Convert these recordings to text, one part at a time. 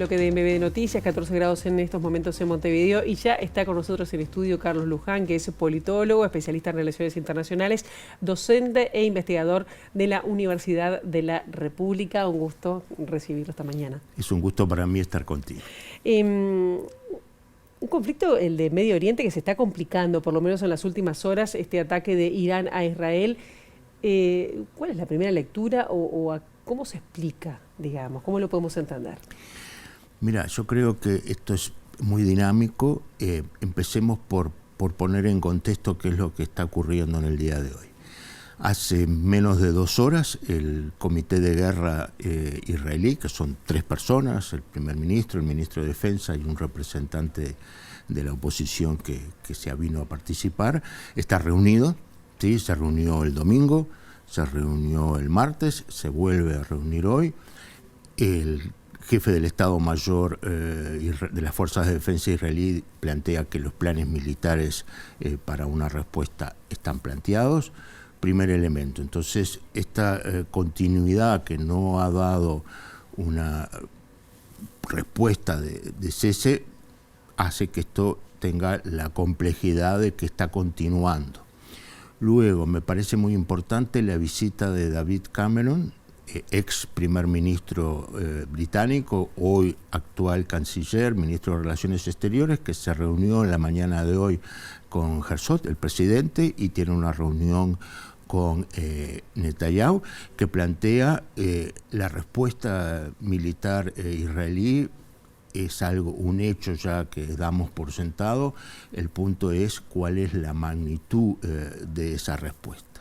bloque de MB Noticias, 14 grados en estos momentos en Montevideo, y ya está con nosotros en estudio Carlos Luján, que es politólogo, especialista en relaciones internacionales, docente e investigador de la Universidad de la República. Un gusto recibirlo esta mañana. Es un gusto para mí estar contigo. Un conflicto, el de Medio Oriente, que se está complicando, por lo menos en las últimas horas, este ataque de Irán a Israel. ¿Cuál es la primera lectura o cómo se explica, digamos? ¿Cómo lo podemos entender? Mira, yo creo que esto es muy dinámico. Empecemos por poner en contexto qué es lo que está ocurriendo en el día de hoy. Hace menos de 2 horas, el Comité de Guerra israelí, que son 3 personas, el primer ministro, el ministro de Defensa y un representante de la oposición que se avino a participar, está reunido. ¿Sí? Se reunió el domingo, se reunió el martes, se vuelve a reunir hoy. El jefe del Estado Mayor de las Fuerzas de Defensa israelí plantea que los planes militares para una respuesta están planteados. Primer elemento. Entonces, esta continuidad que no ha dado una respuesta de cese hace que esto tenga la complejidad de que está continuando. Luego, me parece muy importante la visita de David Cameron, ex primer ministro británico, hoy actual canciller, ministro de Relaciones Exteriores, que se reunió en la mañana de hoy con Herzog, el presidente, y tiene una reunión con Netanyahu, que plantea la respuesta militar israelí. Es un hecho ya que damos por sentado. El punto es cuál es la magnitud de esa respuesta.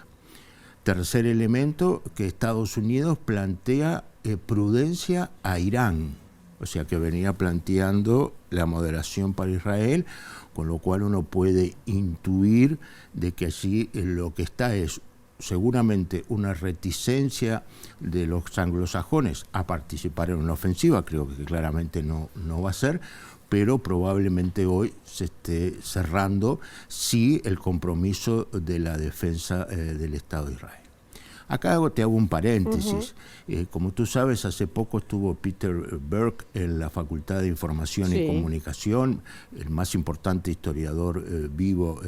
Tercer elemento, que Estados Unidos plantea prudencia a Irán, o sea que venía planteando la moderación para Israel, con lo cual uno puede intuir de que allí lo que está es seguramente una reticencia de los anglosajones a participar en una ofensiva. Creo que claramente no va a ser, pero probablemente hoy se esté cerrando sí el compromiso de la defensa del Estado de Israel. Acá te hago un paréntesis. Como tú sabes, hace poco estuvo Peter Burke en la Facultad de Información y Comunicación, el más importante historiador vivo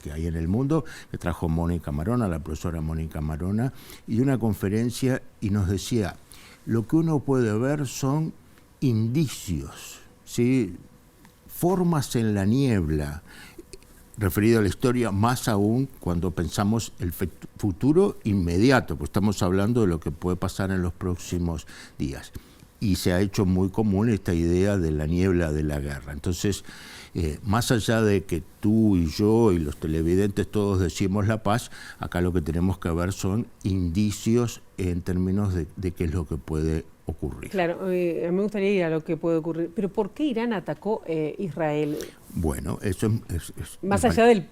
que hay en el mundo, que trajo Mónica Marona, la profesora Mónica Marona, y una conferencia, y nos decía, lo que uno puede ver son indicios, ¿sí? Formas en la niebla, referido a la historia, más aún cuando pensamos el futuro inmediato, pues estamos hablando de lo que puede pasar en los próximos días. Y se ha hecho muy común esta idea de la niebla de la guerra. Entonces, más allá de que tú y yo y los televidentes todos decimos la paz, acá lo que tenemos que ver son indicios en términos de qué es lo que puede ocurrir. Claro, me gustaría ir a lo que puede ocurrir. Pero ¿por qué Irán atacó Israel? Bueno, eso es más allá del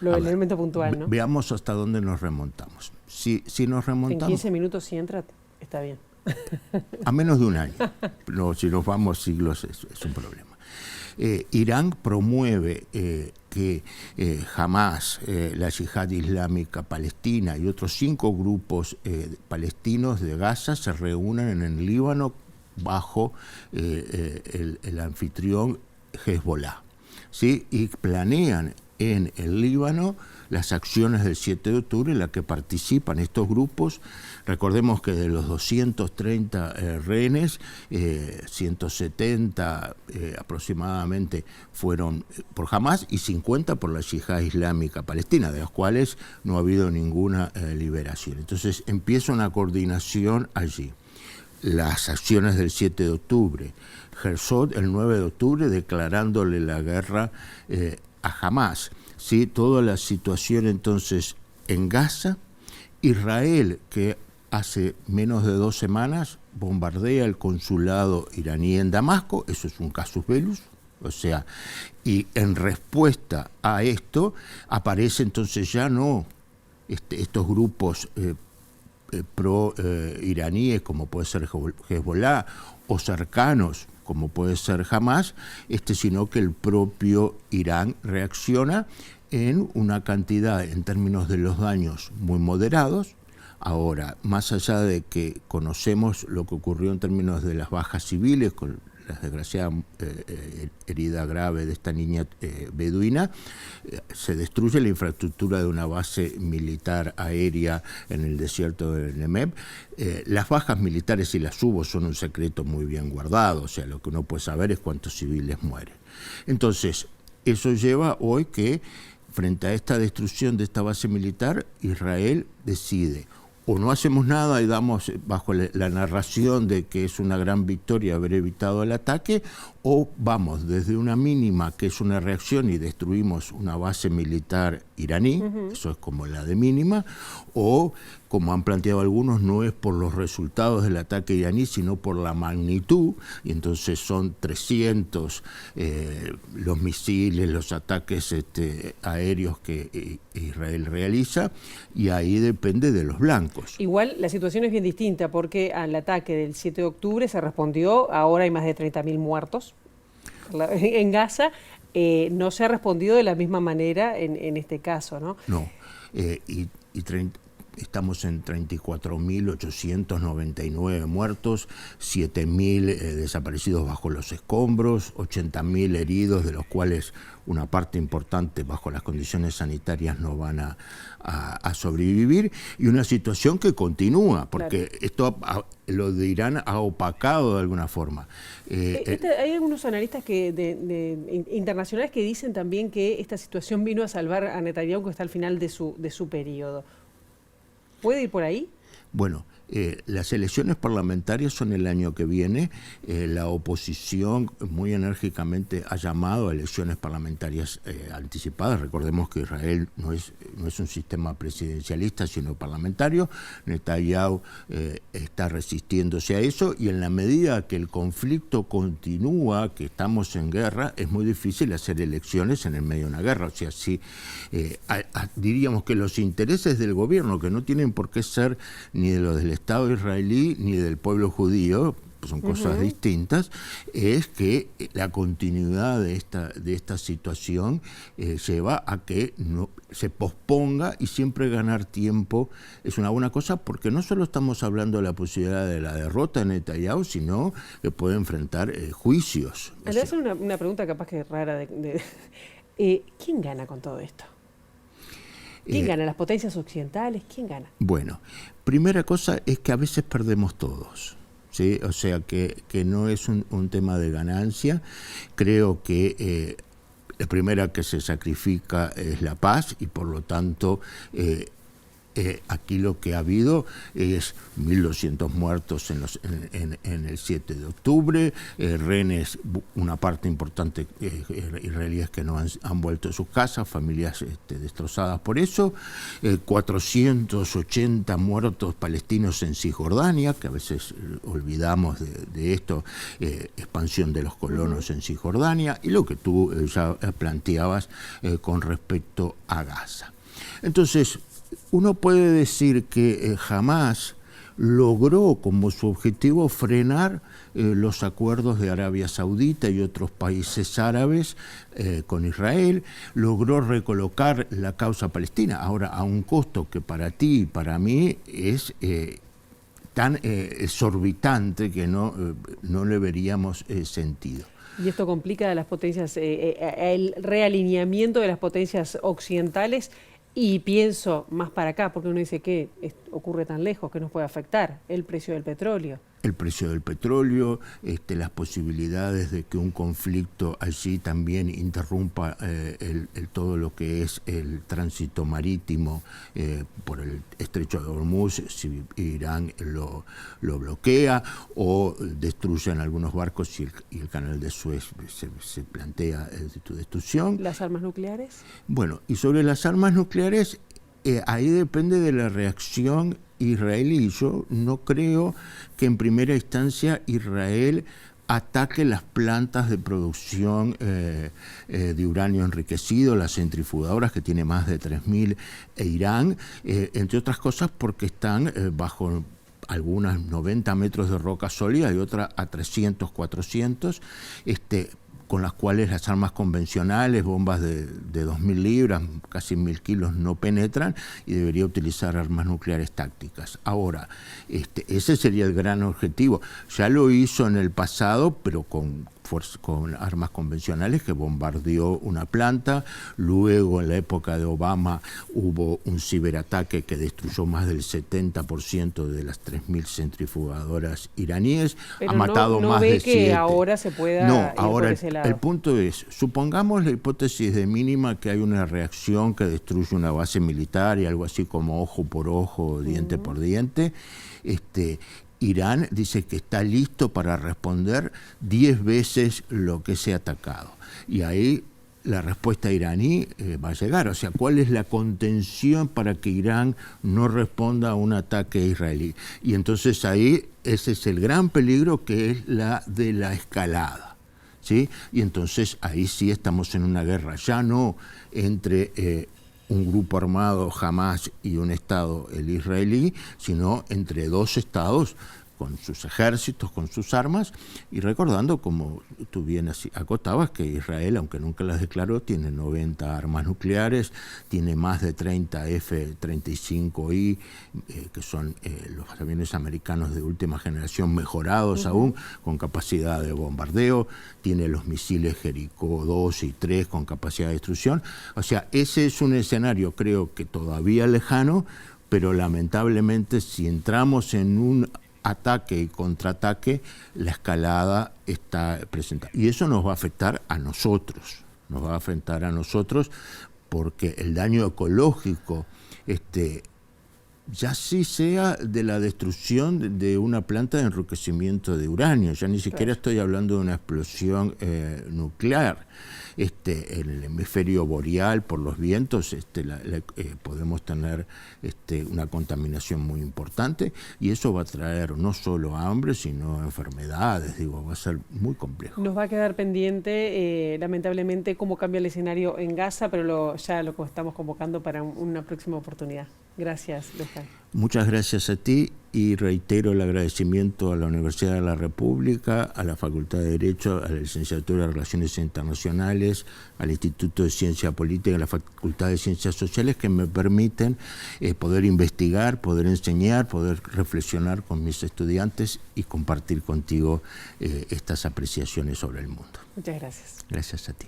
elemento puntual, ¿no? Veamos hasta dónde nos remontamos. Si nos remontamos... En 15 minutos si entra, está bien. A menos de un año. No, si nos vamos siglos es un problema. Irán promueve que Hamas, la Yihad Islámica Palestina y otros 5 grupos palestinos de Gaza se reúnan en el Líbano bajo el anfitrión Hezbollah, ¿sí? Y planean en el Líbano las acciones del 7 de octubre en las que participan estos grupos. Recordemos que de los 230 rehenes, 170 aproximadamente fueron por Hamas y 50 por la Yihad Islámica Palestina, de las cuales no ha habido ninguna liberación. Entonces empieza una coordinación allí. Las acciones del 7 de octubre, Herzog el 9 de octubre declarándole la guerra a Hamas. ¿Sí? Toda la situación entonces en Gaza, Israel, que hace menos de 2 semanas bombardea el consulado iraní en Damasco, eso es un casus bellus, o sea, y en respuesta a esto aparece entonces ya no estos grupos pro-iraníes como puede ser Hezbollah o cercanos como puede ser Hamas, sino que el propio Irán reacciona en una cantidad, en términos de los daños, muy moderados. Ahora, más allá de que conocemos lo que ocurrió en términos de las bajas civiles, con la desgraciada herida grave de esta niña beduina, se destruye la infraestructura de una base militar aérea en el desierto del Negev. Las bajas militares y las hubo son un secreto muy bien guardado, o sea, lo que uno puede saber es cuántos civiles mueren. Entonces, eso lleva hoy que, frente a esta destrucción de esta base militar, Israel decide: o no hacemos nada y damos bajo la narración de que es una gran victoria haber evitado el ataque, o vamos desde una mínima, que es una reacción, y destruimos una base militar iraní, eso es como la de mínima, o, como han planteado algunos, no es por los resultados del ataque iraní, sino por la magnitud, y entonces son 300 los misiles, los ataques aéreos que Israel realiza, y ahí depende de los blancos. Igual la situación es bien distinta, porque al ataque del 7 de octubre se respondió, ahora hay más de 30.000 muertos en Gaza. No se ha respondido de la misma manera en este caso, ¿no? No, estamos en 34.899 muertos, 7.000 desaparecidos bajo los escombros, 80.000 heridos, de los cuales una parte importante bajo las condiciones sanitarias no van a sobrevivir, y una situación que continúa, porque claro, esto lo de Irán ha opacado de alguna forma. Hay algunos analistas internacionales que dicen también que esta situación vino a salvar a Netanyahu, que está al final de su periodo. ¿Puede ir por ahí? Bueno, las elecciones parlamentarias son el año que viene. La oposición muy enérgicamente ha llamado a elecciones parlamentarias anticipadas. Recordemos que Israel no es un sistema presidencialista, sino parlamentario. Netanyahu está resistiéndose a eso, y en la medida que el conflicto continúa, que estamos en guerra, es muy difícil hacer elecciones en el medio de una guerra. O sea, si diríamos que los intereses del gobierno, que no tienen por qué ser ni de los del Estado israelí ni del pueblo judío, son cosas distintas, es que la continuidad de esta situación lleva a que no se posponga, y siempre ganar tiempo es una buena cosa, porque no solo estamos hablando de la posibilidad de la derrota de Netanyahu, sino que puede enfrentar juicios. Le voy a hacer una pregunta capaz que es rara. ¿Quién gana con todo esto? ¿Quién gana? ¿Las potencias occidentales? ¿Quién gana? Bueno, primera cosa es que a veces perdemos todos, ¿sí? O sea que no es un tema de ganancia. Creo que la primera que se sacrifica es la paz, y por lo tanto aquí lo que ha habido es 1.200 muertos en el 7 de octubre, rehenes, una parte importante israelíes que no han vuelto a sus casas, familias destrozadas por eso, 480 muertos palestinos en Cisjordania, que a veces olvidamos de esto, expansión de los colonos en Cisjordania, y lo que tú ya planteabas con respecto a Gaza. Entonces, uno puede decir que Hamás logró como su objetivo frenar los acuerdos de Arabia Saudita y otros países árabes con Israel, logró recolocar la causa palestina, ahora a un costo que para ti y para mí es tan exorbitante que no le veríamos sentido. Y esto complica a las potencias, el realineamiento de las potencias occidentales. Y pienso más para acá, porque uno dice que ocurre tan lejos, que nos puede afectar el precio del petróleo. El precio del petróleo, las posibilidades de que un conflicto allí también interrumpa todo lo que es el tránsito marítimo por el estrecho de Hormuz, si Irán lo bloquea o destruyen algunos barcos y el canal de Suez se plantea su destrucción. ¿Las armas nucleares? Bueno, y sobre las armas nucleares, ahí depende de la reacción israelí. Yo no creo que en primera instancia Israel ataque las plantas de producción de uranio enriquecido, las centrifugadoras, que tiene más de 3.000, Irán, entre otras cosas porque están bajo algunas 90 metros de roca sólida y otras a 300, 400, con las cuales las armas convencionales, bombas de 2.000 libras, casi 1.000 kilos, no penetran, y debería utilizar armas nucleares tácticas. Ahora, ese sería el gran objetivo. Ya lo hizo en el pasado, pero con armas convencionales, que bombardeó una planta. Luego, en la época de Obama, hubo un ciberataque que destruyó más del 70% de las 3.000 centrifugadoras iraníes. Pero ha matado más de 7. Que ahora se pueda ir ahora por ese lado. el punto es, supongamos la hipótesis de mínima que hay una reacción que destruye una base militar y algo así como ojo por ojo, diente por diente. Irán dice que está listo para responder 10 veces lo que se ha atacado. Y ahí la respuesta iraní va a llegar. O sea, ¿cuál es la contención para que Irán no responda a un ataque israelí? Y entonces ahí ese es el gran peligro, que es la de la escalada, ¿sí? Y entonces ahí sí estamos en una guerra, ya no entre un grupo armado, Hamas, y un Estado, el israelí, sino entre dos estados con sus ejércitos, con sus armas, y recordando, como tú bien acotabas, que Israel, aunque nunca las declaró, tiene 90 armas nucleares, tiene más de 30 F-35I, que son los aviones americanos de última generación mejorados aún, con capacidad de bombardeo, tiene los misiles Jericó 2 y 3 con capacidad de destrucción. O sea, ese es un escenario, creo que todavía lejano, pero lamentablemente si entramos en un ataque y contraataque, la escalada está presente. Y eso nos va a afectar a nosotros, porque el daño ecológico, ya sí sea de la destrucción de una planta de enriquecimiento de uranio, ya ni siquiera estoy hablando de una explosión nuclear. En el hemisferio boreal, por los vientos, podemos tener una contaminación muy importante, y eso va a traer no solo hambre, sino enfermedades. Va a ser muy complejo. Nos va a quedar pendiente, lamentablemente, cómo cambia el escenario en Gaza, pero ya lo estamos convocando para una próxima oportunidad. Gracias, Luján. Muchas gracias a ti, y reitero el agradecimiento a la Universidad de la República, a la Facultad de Derecho, a la Licenciatura de Relaciones Internacionales, al Instituto de Ciencia Política, a la Facultad de Ciencias Sociales, que me permiten poder investigar, poder enseñar, poder reflexionar con mis estudiantes y compartir contigo estas apreciaciones sobre el mundo. Muchas gracias. Gracias a ti.